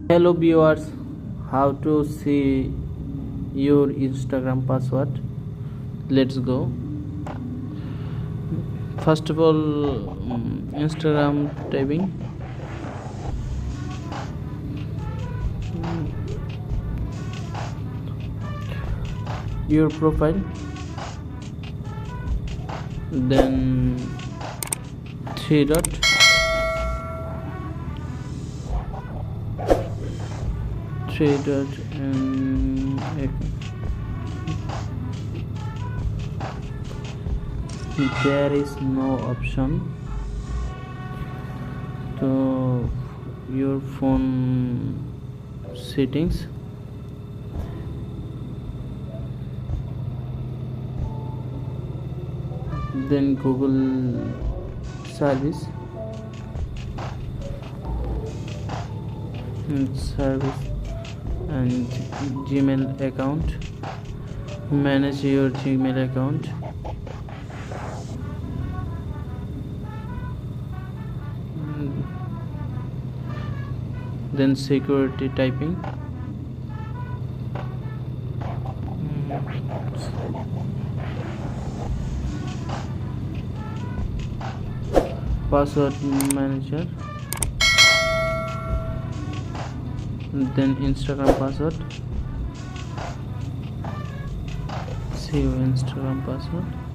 Hello viewers, how to see your Instagram password? Let's go. First of all, Instagram typing, your profile, then three dot, and there is no option to your phone settings. Then Google service and Gmail account. Manage your Gmail account. Then security typing. Password manager. Then Instagram password. See your Instagram password.